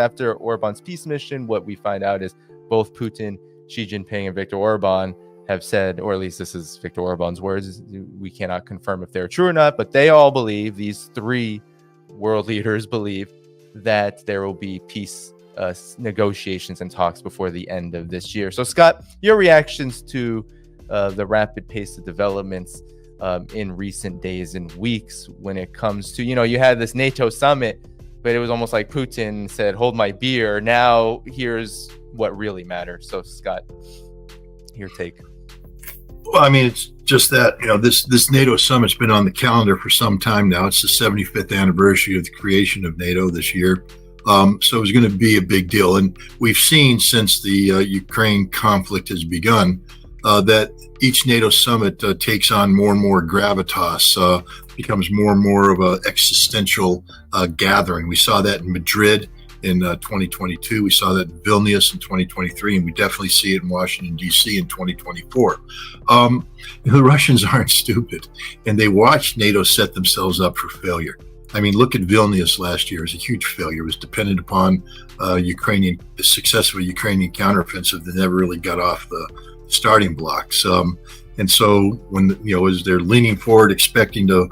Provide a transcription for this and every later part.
After Orban's peace mission, what we find out is both Putin, Xi Jinping, and Viktor Orban have said, or at least this is Viktor Orban's words, we cannot confirm if they're true or not, but they all believe, these three world leaders believe, that there will be peace negotiations and talks before the end of this year. So, Scott, your reactions to the rapid pace of developments in recent days and weeks when it comes to, you had this NATO summit, but it was almost like Putin said, hold my beer. Now here's what really matters. So, Scott, your take. Well, I mean, it's just that, this NATO summit's been on the calendar for some time now. It's the 75th anniversary of the creation of NATO this year. So it was going to be a big deal. And we've seen since the Ukraine conflict has begun that each NATO summit takes on more and more gravitas, becomes more and more of an existential gathering. We saw that in Madrid in 2022. We saw that in Vilnius in 2023, and we definitely see it in Washington, D.C. in 2024. The Russians aren't stupid, and they watched NATO set themselves up for failure. I mean, look at Vilnius last year. It was a huge failure. It was dependent upon the successful Ukrainian counteroffensive that never really got off the starting blocks. And so when, as they're leaning forward, expecting to,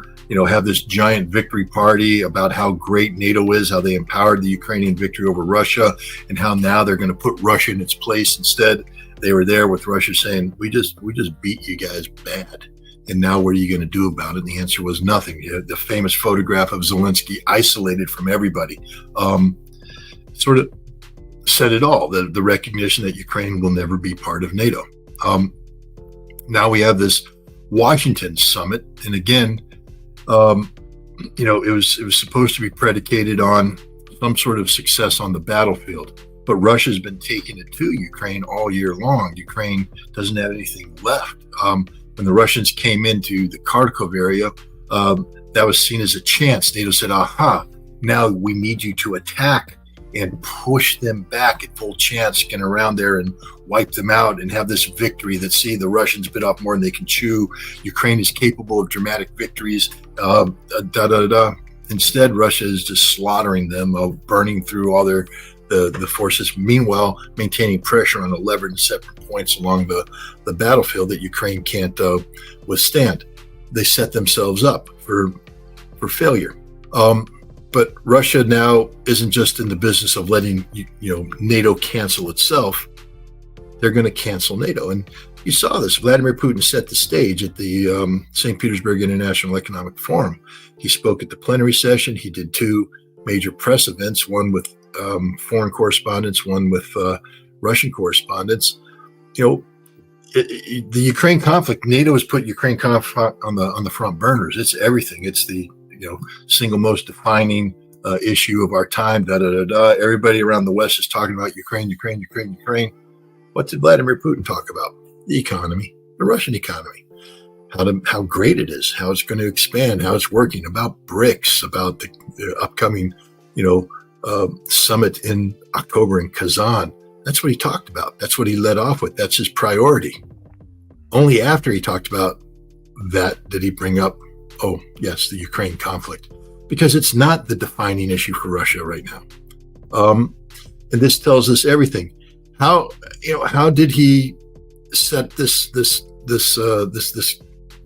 have this giant victory party about how great NATO is, how they empowered the Ukrainian victory over Russia, and how now they're going to put Russia in its place. Instead, they were there with Russia saying, we just beat you guys bad. And now what are you going to do about it? And the answer was nothing. The famous photograph of Zelensky isolated from everybody sort of said it all, the recognition that Ukraine will never be part of NATO. Now we have this Washington summit. And again, it was supposed to be predicated on some sort of success on the battlefield. But Russia's been taking it to Ukraine all year long. Ukraine doesn't have anything left. When the Russians came into the Kharkov area, that was seen as a chance. NATO said, aha, now we need you to attack and push them back at full chance, get around there and wipe them out and have this victory that, see, the Russians bit off more than they can chew. Ukraine is capable of dramatic victories, Instead, Russia is just slaughtering them, burning through all the forces, meanwhile maintaining pressure on 11 separate points along the battlefield that Ukraine can't withstand. They set themselves up for failure. But Russia now isn't just in the business of letting NATO cancel itself. They're going to cancel NATO. And you saw this. Vladimir Putin set the stage at the St. Petersburg International Economic Forum. He spoke at the plenary session. He did two major press events, one with foreign correspondents, one with Russian correspondents. The Ukraine conflict, NATO has put Ukraine conflict on the front burners. It's everything. It's the single most defining issue of our time. Everybody around the West is talking about Ukraine. What did Vladimir Putin talk about? The economy, the Russian economy, how great it is, how it's going to expand, how it's working, about BRICS, about the upcoming, summit in October in Kazan. That's what he talked about. That's what he led off with. That's his priority. Only after he talked about that did he bring up, oh, yes, the Ukraine conflict, because it's not the defining issue for Russia right now. And this tells us everything. How did he set this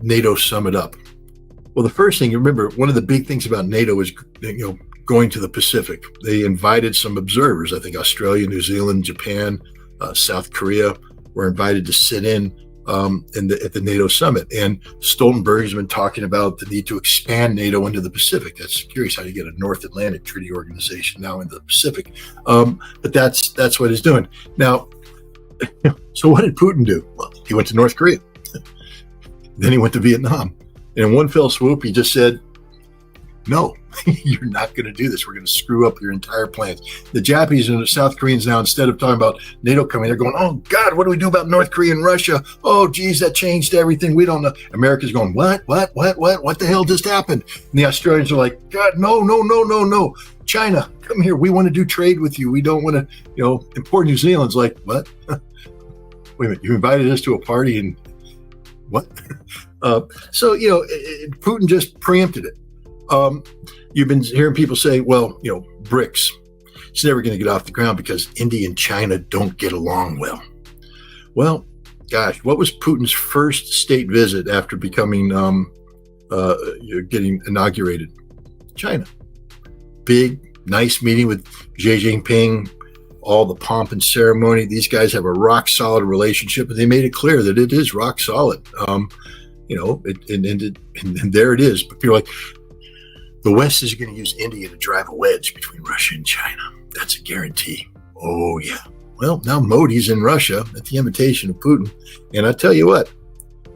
NATO summit up? Well, the first thing, you remember, one of the big things about NATO is, going to the Pacific. They invited some observers. I think Australia, New Zealand, Japan, South Korea were invited to sit in at the NATO summit. And Stoltenberg has been talking about the need to expand NATO into the Pacific. That's curious how you get a North Atlantic Treaty Organization now into the Pacific. But that's what he's doing. Now, so what did Putin do? Well, he went to North Korea. Then he went to Vietnam. And in one fell swoop, he just said, no, you're not going to do this. We're going to screw up your entire plans. The Japanese and the South Koreans now, instead of talking about NATO coming, they're going, oh, God, what do we do about North Korea and Russia? Oh, geez, that changed everything. We don't know. America's going, what the hell just happened? And the Australians are like, God, no. China, come here. We want to do trade with you. We don't want to, import New Zealand's like, what? Wait a minute, you invited us to a party and what? So, Putin just preempted it. You've been hearing people say, well, BRICS. it's never going to get off the ground because India and China don't get along well. Well, gosh, what was Putin's first state visit after becoming getting inaugurated? China. Big, nice meeting with Xi Jinping, all the pomp and ceremony. These guys have a rock solid relationship, and they made it clear that it is rock solid. And there it is. But people are like, the West is going to use India to drive a wedge between Russia and China. That's a guarantee. Oh, yeah. Well, now Modi's in Russia at the invitation of Putin. And I tell you what,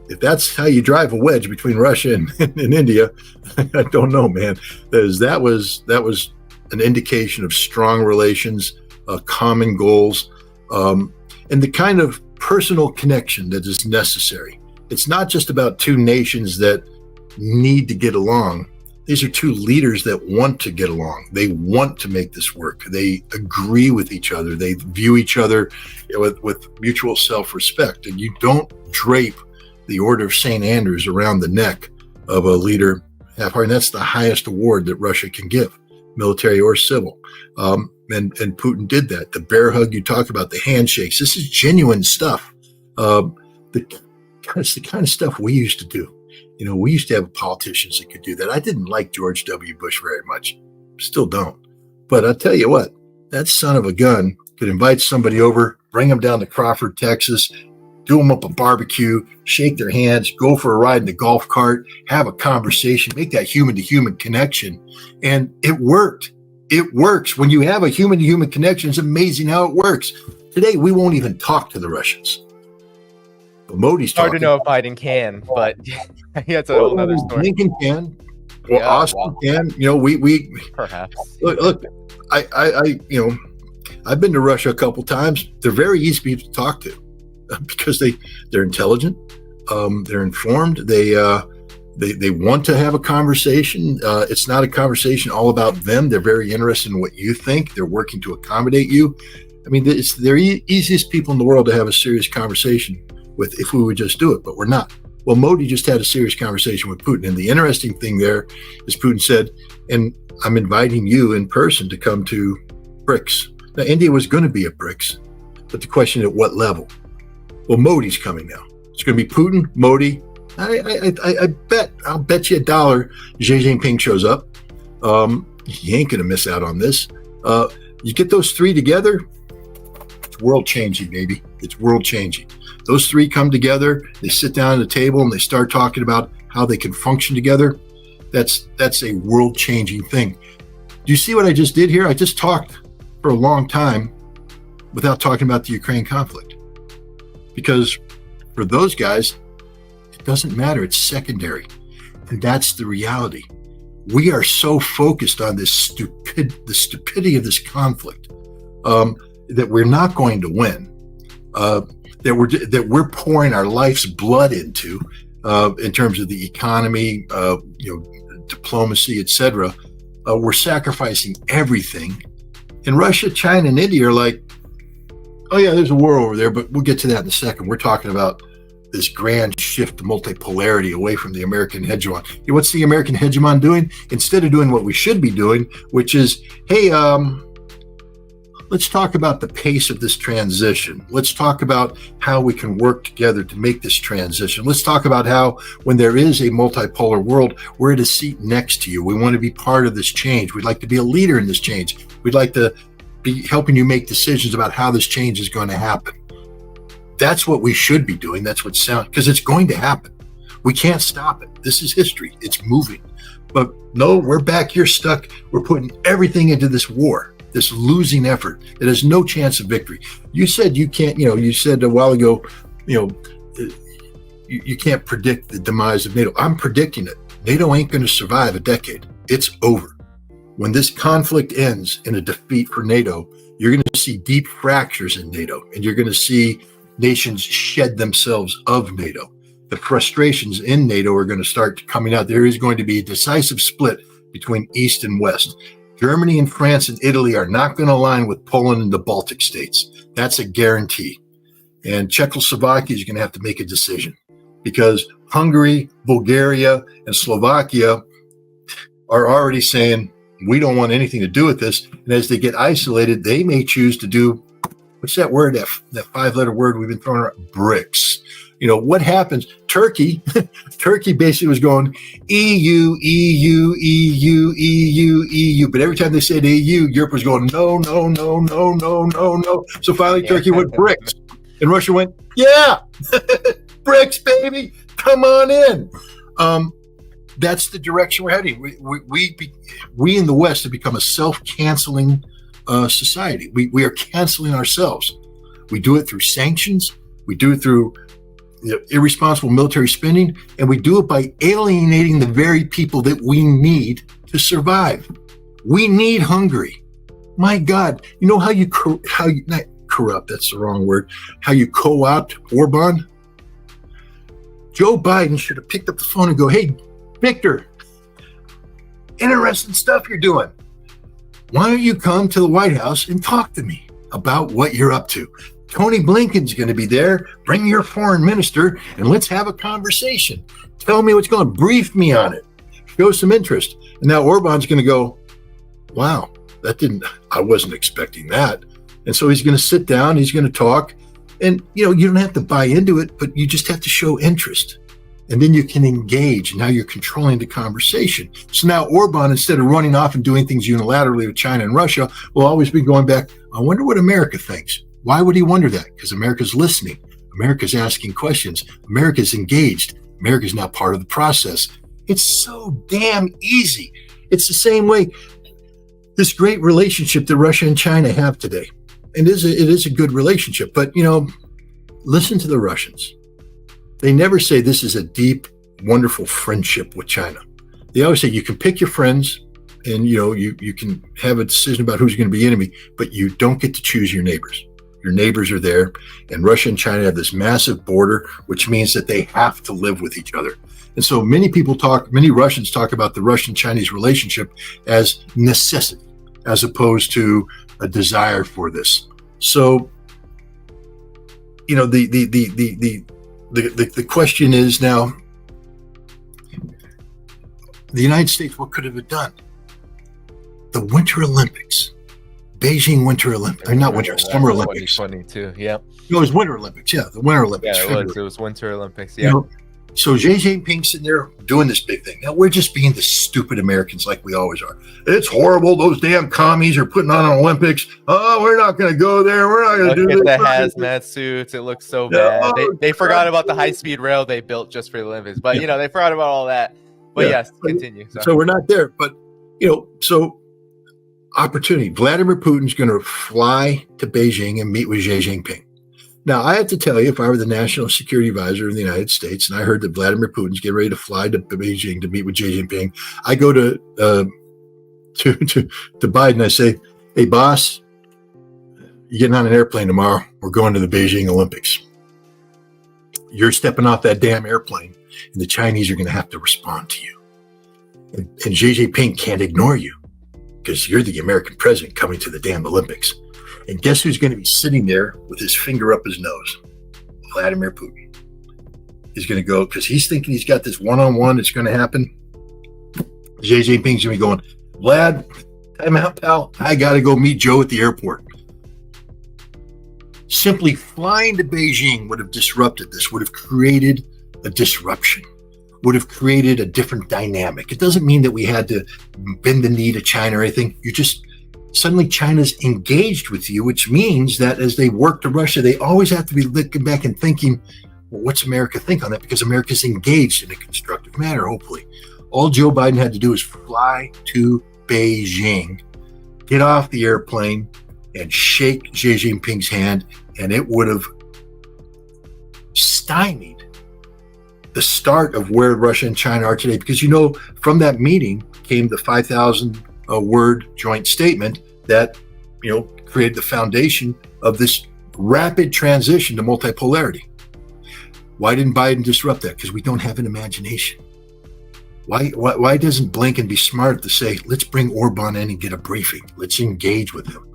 if that's how you drive a wedge between Russia and India, I don't know, man. That was an indication of strong relations, common goals, and the kind of personal connection that is necessary. It's not just about two nations that need to get along. These are two leaders that want to get along. They want to make this work. They agree with each other. They view each other with mutual self-respect. And you don't drape the Order of St. Andrews around the neck of a leader half-hearted. And that's the highest award that Russia can give, military or civil. And Putin did that. The bear hug you talk about, the handshakes. This is genuine stuff. It's the kind of stuff we used to do. We used to have politicians that could do that. I didn't like George W. Bush very much. Still don't. But I'll tell you what, that son of a gun could invite somebody over, bring them down to Crawford, Texas, do them up a barbecue, shake their hands, go for a ride in the golf cart, have a conversation, make that human-to-human connection. And it worked. It works. When you have a human-to-human connection, it's amazing how it works. Today, we won't even talk to the Russians. But Modi's talking. Hard to know if Biden can, but that's a whole other story. Lincoln can. Well, yeah, Austin can. We perhaps. Look. I've been to Russia a couple times. They're very easy people to talk to because they're intelligent. They're informed. They want to have a conversation. It's not a conversation all about them. They're very interested in what you think. They're working to accommodate you. I mean, they're easiest people in the world to have a serious conversation with if we would just do it, but we're not. Well, Modi just had a serious conversation with Putin. And the interesting thing there is Putin said, and I'm inviting you in person to come to BRICS. Now, India was going to be at BRICS, but the question at what level? Well, Modi's coming now. It's going to be Putin, Modi. I'll bet you $1 Xi Jinping shows up. You ain't going to miss out on this. You get those three together, it's world changing, baby. It's world changing. Those three come together, they sit down at the table and they start talking about how they can function together. That's a world changing thing. Do you see what I just did here? I just talked for a long time without talking about the Ukraine conflict. Because for those guys, it doesn't matter. It's secondary. And that's the reality. We are so focused on the stupidity of this conflict that we're not going to win. That we're pouring our life's blood into in terms of the economy, diplomacy, etc. We're sacrificing everything. And Russia, China, and India are like, oh yeah, there's a war over there, but we'll get to that in a second. We're talking about this grand shift to multipolarity away from the American hegemon. What's the American hegemon doing? Instead of doing what we should be doing, which is, hey, let's talk about the pace of this transition. Let's talk about how we can work together to make this transition. Let's talk about how when there is a multipolar world, we're at a seat next to you. We want to be part of this change. We'd like to be a leader in this change. We'd like to be helping you make decisions about how this change is going to happen. That's what we should be doing. That's what sounds, because it's going to happen. We can't stop it. This is history. It's moving. But no, we're back here stuck. We're putting everything into this war, this losing effort that has no chance of victory. You said you can't, you said a while ago, you can't predict the demise of NATO. I'm predicting it. NATO ain't going to survive a decade. It's over. When this conflict ends in a defeat for NATO, you're going to see deep fractures in NATO, and you're going to see nations shed themselves of NATO. The frustrations in NATO are going to start coming out. There is going to be a decisive split between East and West. Germany and France and Italy are not going to align with Poland and the Baltic states. That's a guarantee. And Czechoslovakia is going to have to make a decision because Hungary, Bulgaria, and Slovakia are already saying, We don't want anything to do with this. And as they get isolated, they may choose to do, what's that word, that 5-letter word we've been throwing around? BRICS. What happens? Turkey basically was going EU, EU, EU, EU, EU. But every time they said EU, Europe was going, no, no, no, no, no, no, no. So finally, Turkey went BRICS. And Russia went, yeah, BRICS, baby, come on in. That's the direction we're heading. We in the West have become a self-canceling society. We are canceling ourselves. We do it through sanctions. We do it through irresponsible military spending, and we do it by alienating the very people that we need to survive. We need Hungary. My God, you know how you not corrupt, that's the wrong word, how you co-opt Orban? Joe Biden should have picked up the phone and go, hey, Victor, interesting stuff you're doing. Why don't you come to the White House and talk to me about what you're up to? Tony Blinken's going to be there. Bring your foreign minister and let's have a conversation. Tell me what's going on. Brief me on it. Show some interest. And now Orban's going to go, wow, I wasn't expecting that. And so he's going to sit down. He's going to talk. And, you don't have to buy into it, but you just have to show interest. And then you can engage. Now you're controlling the conversation. So now Orban, instead of running off and doing things unilaterally with China and Russia, will always be going back, I wonder what America thinks. Why would he wonder that? Because America's listening. America's asking questions. America's engaged. America's now part of the process. It's so damn easy. It's the same way this great relationship that Russia and China have today. And it is a good relationship. But, listen to the Russians. They never say this is a deep, wonderful friendship with China. They always say you can pick your friends and, you can have a decision about who's going to be enemy, but you don't get to choose your neighbors. Your neighbors are there, and Russia and China have this massive border, which means that they have to live with each other. And so many Russians talk about the Russian-Chinese relationship as necessity, as opposed to a desire for this. So, the question is now, the United States, what could it have done? The Winter Olympics. Beijing Winter Olympics, or not Winter, Summer Olympics. 2022, yeah. No, it was Winter Olympics, yeah, the Winter Olympics. Yeah, it was Winter Olympics, yeah. So Xi Jinping's sitting there doing this big thing. Now we're just being the stupid Americans like we always are. It's horrible. Those damn commies are putting on an Olympics. Oh, we're not going to go there. We're not going to do this. Look at the hazmat suits. It looks so bad. They forgot about the high-speed rail they built just for the Olympics. But, they forgot about all that. But yes, continue. Sorry. So we're not there. But, so opportunity. Vladimir Putin's going to fly to Beijing and meet with Xi Jinping. Now, I have to tell you, if I were the national security advisor in the United States and I heard that Vladimir Putin's getting ready to fly to Beijing to meet with Xi Jinping, I go to Biden. I say, "Hey, boss, you're getting on an airplane tomorrow. We're going to the Beijing Olympics. You're stepping off that damn airplane, and the Chinese are going to have to respond to you. And Xi Jinping can't ignore you because you're the American president coming to the damn Olympics. And guess who's going to be sitting there with his finger up his nose? Vladimir Putin. He's going to go, because he's thinking he's got this one-on-one that's going to happen. Xi Jinping's going to be going, Vlad, time out, pal. I got to go meet Joe at the airport. Simply flying to Beijing would have disrupted this, would have created a disruption, would have created a different dynamic. It doesn't mean that we had to bend the knee to China or anything. Suddenly China's engaged with you, which means that as they work to Russia, they always have to be looking back and thinking, well, what's America think on that? Because America's engaged in a constructive manner, hopefully. All Joe Biden had to do is fly to Beijing, get off the airplane, and shake Xi Jinping's hand, and it would have stymied the start of where Russia and China are today. Because, from that meeting came the 5,000 word joint statement that created the foundation of this rapid transition to multipolarity. Why didn't Biden disrupt that? Because we don't have an imagination. Why doesn't Blinken be smart to say, let's bring Orban in and get a briefing, let's engage with him?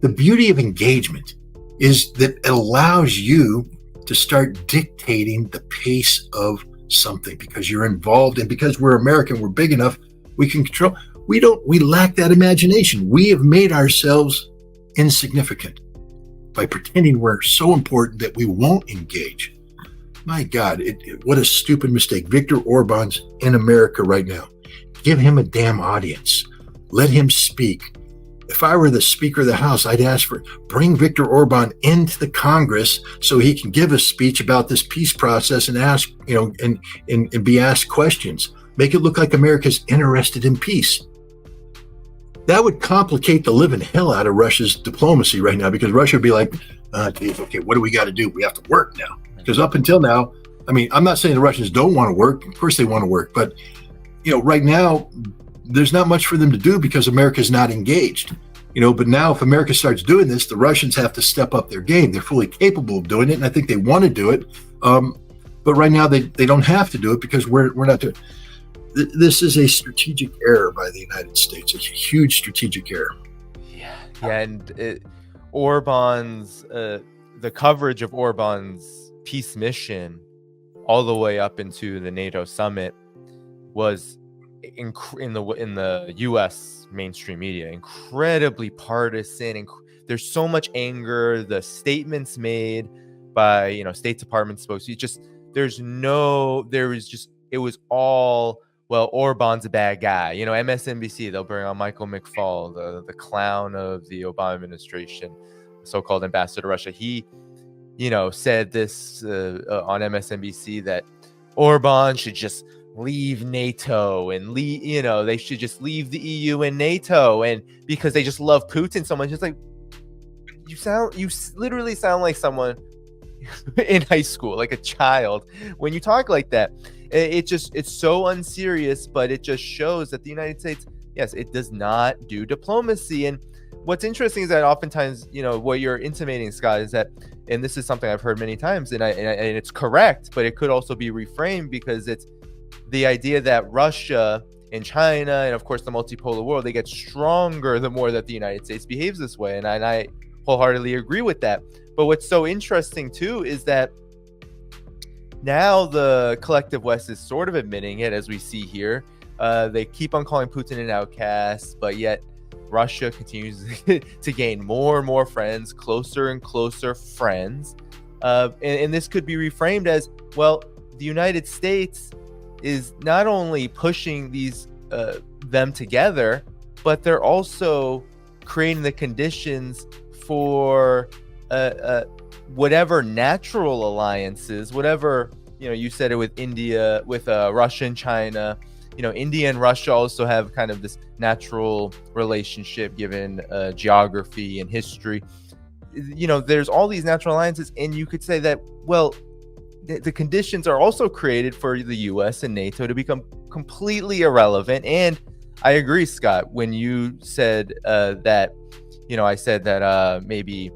The beauty of engagement is that it allows you to start dictating the pace of something because you're involved, and because we're American, we're big enough, we can control. We lack that imagination. We have made ourselves insignificant by pretending we're so important that we won't engage. My God, what a stupid mistake. Viktor Orban's in America right now. Give him a damn audience. Let him speak. If I were the Speaker of the House, I'd ask bring Viktor Orban into the Congress so he can give a speech about this peace process and ask, and be asked questions. Make it look like America's interested in peace. That would complicate the living hell out of Russia's diplomacy right now, because Russia would be like, geez, okay, what do we got to do? We have to work now. Because up until now, I mean, I'm not saying the Russians don't want to work. Of course they want to work. But, right now, there's not much for them to do because America's not engaged. But now if America starts doing this, the Russians have to step up their game. They're fully capable of doing it, and I think they want to do it. But right now, they don't have to do it because we're not doing it. This is a strategic error by the United States, a huge strategic error. Yeah, and Orban's, the coverage of Orban's peace mission all the way up into the NATO summit was in the U.S. mainstream media incredibly partisan. There's so much anger. The statements made by State Department spokespeople, it was all, well, Orban's a bad guy. MSNBC, they'll bring on Michael McFaul, the clown of the Obama administration, so-called ambassador to Russia. He, said this on MSNBC that Orban should just leave NATO and they should just leave the EU and NATO, and because they just love Putin so much. It's like, you literally sound like someone in high school, like a child, when you talk like that. It's so unserious, but it just shows that the United States, yes, it does not do diplomacy. And what's interesting is that oftentimes, what you're intimating, Scott, is that, and this is something I've heard many times, and it's correct, but it could also be reframed, because it's the idea that Russia and China and, of course, the multipolar world, they get stronger the more that the United States behaves this way. And I wholeheartedly agree with that. But what's so interesting, too, is that now the collective West is sort of admitting it, as we see here. They keep on calling Putin an outcast, but yet Russia continues to gain more and more friends, closer and closer friends. And this could be reframed as, well, the United States is not only pushing them together, but they're also creating the conditions for whatever natural alliances, whatever, you said it with India, with Russia and China. India and Russia also have kind of this natural relationship given geography and history. There's all these natural alliances, and you could say that, well, the conditions are also created for the U.S. and NATO to become completely irrelevant. And I agree, Scott, when you said that, I said that maybe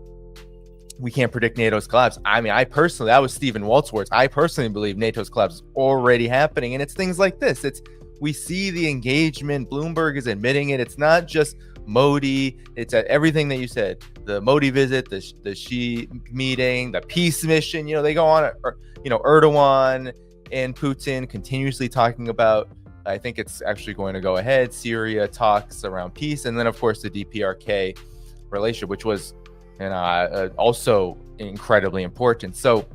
we can't predict NATO's collapse. I mean, that was Stephen Walt's words. I personally believe NATO's collapse is already happening. And it's things like this. We see the engagement. Bloomberg is admitting it. It's not just Modi. It's everything that you said. The Modi visit, the Xi meeting, the peace mission. They go on. Erdogan and Putin continuously talking about, I think it's actually going to go ahead, Syria talks around peace. And then, of course, the DPRK relationship, which was also incredibly important. So,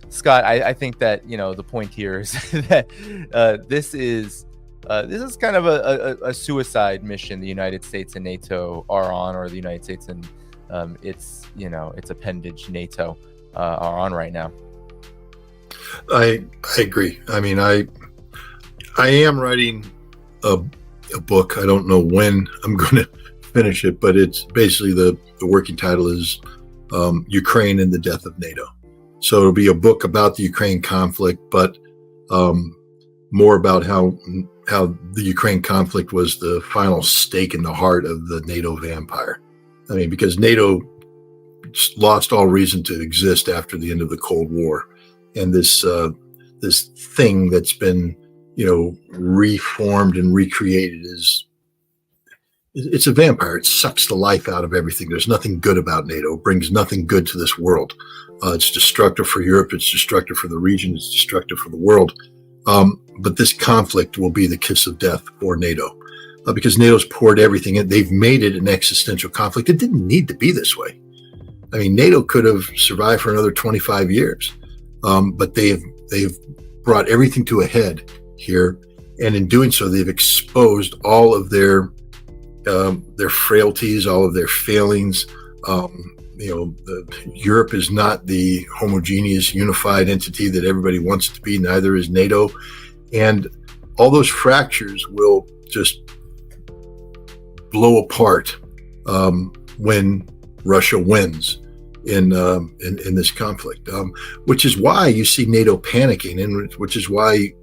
Scott, I think that, the point here is that this is kind of a suicide mission the United States and NATO are on, or the United States and its appendage NATO are on right now. I agree. I mean, I am writing a book. I don't know when I'm going to finish it, but it's basically the working title is Ukraine and the Death of NATO. So it'll be a book about the Ukraine conflict, but more about how the Ukraine conflict was the final stake in the heart of the NATO vampire. I mean, because NATO lost all reason to exist after the end of the Cold War. And this thing that's been, reformed and recreated it's a vampire. It sucks the life out of everything. There's nothing good about NATO. It brings nothing good to this world. It's destructive for Europe. It's destructive for the region. It's destructive for the world. But this conflict will be the kiss of death for NATO. because NATO's poured everything in. They've made it an existential conflict. It didn't need to be this way. I mean, NATO could have survived for another 25 years, but they've brought everything to a head here, and in doing so, they've exposed all of their frailties, all of their failings. Europe is not the homogeneous, unified entity that everybody wants it to be. Neither is NATO, and all those fractures will just blow apart when Russia wins in this conflict, which is why you see NATO panicking, and which is why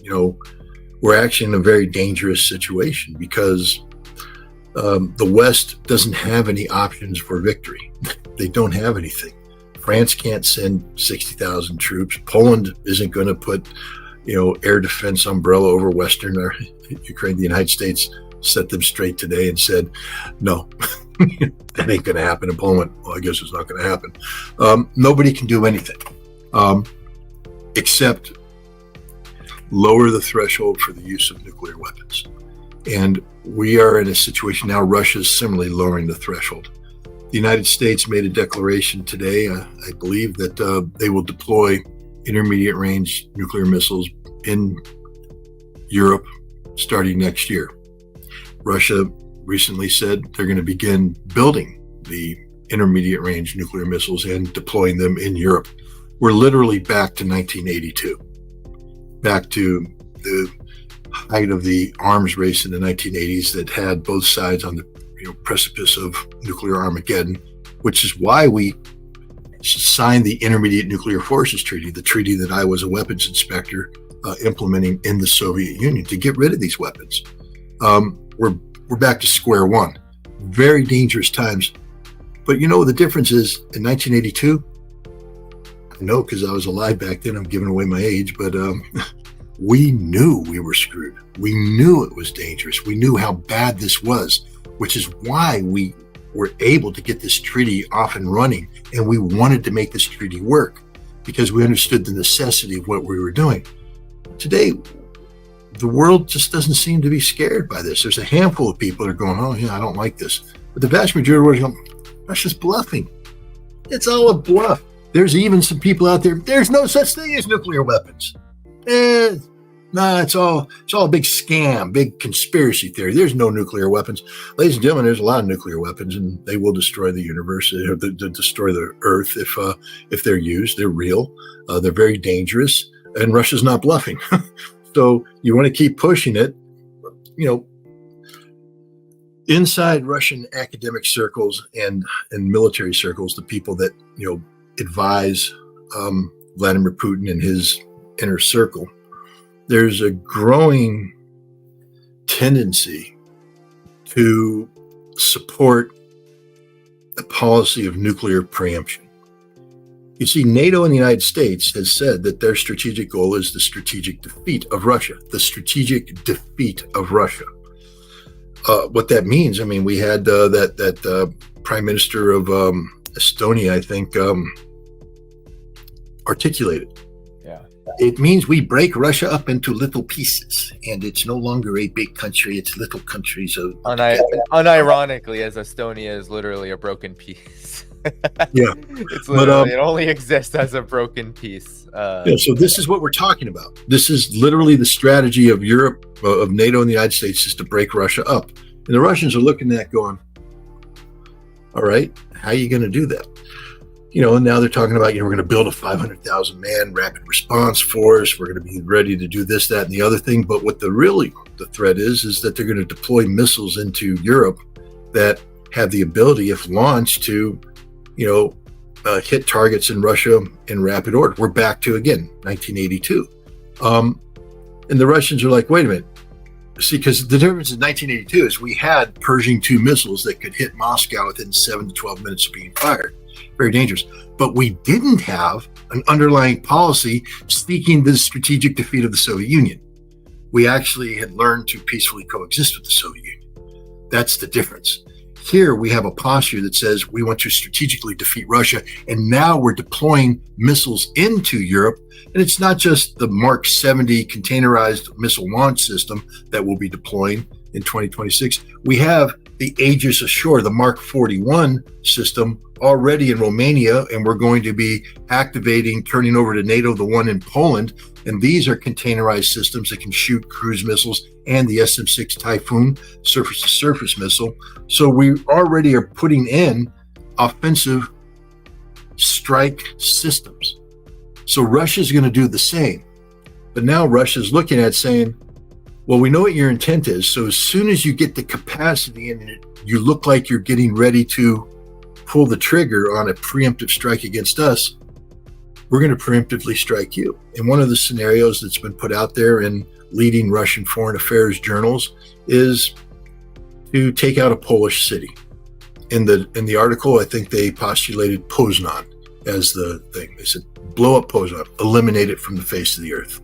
we're actually in a very dangerous situation, because the West doesn't have any options for victory. They don't have anything. France can't send 60,000 troops. Poland isn't going to put air defense umbrella over Western or Ukraine. The United States set them straight today and said, no, that ain't going to happen. And Poland went, well, I guess it's not going to happen. Nobody can do anything except lower the threshold for the use of nuclear weapons. And we are in a situation now, Russia's similarly lowering the threshold. The United States made a declaration today, I believe, that they will deploy intermediate range nuclear missiles in Europe starting next year. Russia recently said they're going to begin building the intermediate range nuclear missiles and deploying them in Europe. We're literally back to 1982, back to the height of the arms race in the 1980s that had both sides on the precipice of nuclear Armageddon, which is why we signed the Intermediate Nuclear Forces Treaty, the treaty that I was a weapons inspector implementing in the Soviet Union to get rid of these weapons. We're back to square one. Very dangerous times. But the difference is in 1982, I know because I was alive back then, I'm giving away my age, but we knew we were screwed. We knew it was dangerous. We knew how bad this was, which is why we were able to get this treaty off and running. And we wanted to make this treaty work because we understood the necessity of what we were doing. Today, the world just doesn't seem to be scared by this. There's a handful of people that are going, oh, yeah, I don't like this. But the vast majority of the world is going, Russia's bluffing. It's all a bluff. There's even some people out there, there's no such thing as nuclear weapons. It's all a big scam, big conspiracy theory. There's no nuclear weapons. Ladies and gentlemen, there's a lot of nuclear weapons, and they will destroy the universe, or destroy the earth if they're used. They're real. They're very dangerous, and Russia's not bluffing. So you want to keep pushing it. Inside Russian academic circles and military circles, the people that advise Vladimir Putin and his inner circle, there's a growing tendency to support a policy of nuclear preemption. You see, NATO and the United States has said that their strategic goal is the strategic defeat of Russia, what that means, we had that Prime Minister of Estonia, I think, articulated. Yeah. It means we break Russia up into little pieces, and it's no longer a big country, it's little countries. Unironically, as Estonia is literally a broken piece. Yeah. It's literally, it only exists as a broken piece. So this is what we're talking about. This is literally the strategy of Europe, of NATO and the United States, is to break Russia up. And the Russians are looking at that going, all right, how are you going to do that? And now they're talking about, we're going to build a 500,000 man rapid response force. We're going to be ready to do this, that, and the other thing. But what the threat is that they're going to deploy missiles into Europe that have the ability, if launched, to, hit targets in Russia in rapid order. We're back to, again, 1982. And the Russians are like, wait a minute. See, because the difference in 1982 is we had Pershing 2 missiles that could hit Moscow within 7 to 12 minutes of being fired. Very dangerous. But we didn't have an underlying policy seeking the strategic defeat of the Soviet Union. We actually had learned to peacefully coexist with the Soviet Union. That's the difference. Here we have a posture that says we want to strategically defeat Russia, and now we're deploying missiles into Europe. And it's not just the Mark 70 containerized missile launch system that we'll be deploying. in 2026. We have the Aegis Ashore, the Mark 41 system already in Romania, and we're going to be activating, turning over to NATO, the one in Poland. And these are containerized systems that can shoot cruise missiles and the SM-6 Typhoon surface-to-surface missile. So we already are putting in offensive strike systems. So Russia's going to do the same. But now Russia's looking at saying, well, we know what your intent is. So as soon as you get the capacity and you look like you're getting ready to pull the trigger on a preemptive strike against us, we're going to preemptively strike you. And one of the scenarios that's been put out there in leading Russian foreign affairs journals is to take out a Polish city. In the article, I think they postulated Poznan as the thing. They said, blow up Poznan, eliminate it from the face of the earth.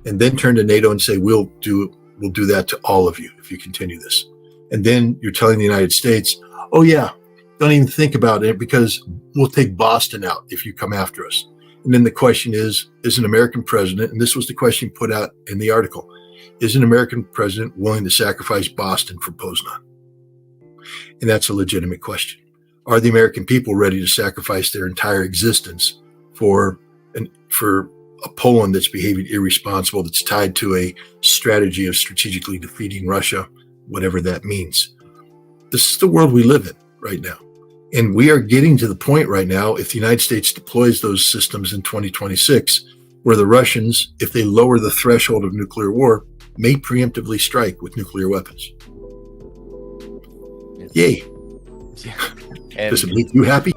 And then turn to NATO and say, we'll do that to all of you if you continue this. And then you're telling the United States, oh yeah, don't even think about it because we'll take Boston out if you come after us. And then the question is an American president, and this was the question put out in the article, is an American president willing to sacrifice Boston for Poznan? And that's a legitimate question. Are the American people ready to sacrifice their entire existence for a Poland that's behaving irresponsible, that's tied to a strategy of strategically defeating Russia, whatever that means? This is the world we live in right now. And we are getting to the point right now, if the United States deploys those systems in 2026, where the Russians, if they lower the threshold of nuclear war, may preemptively strike with nuclear weapons. Yay. Yeah. And does it make you happy?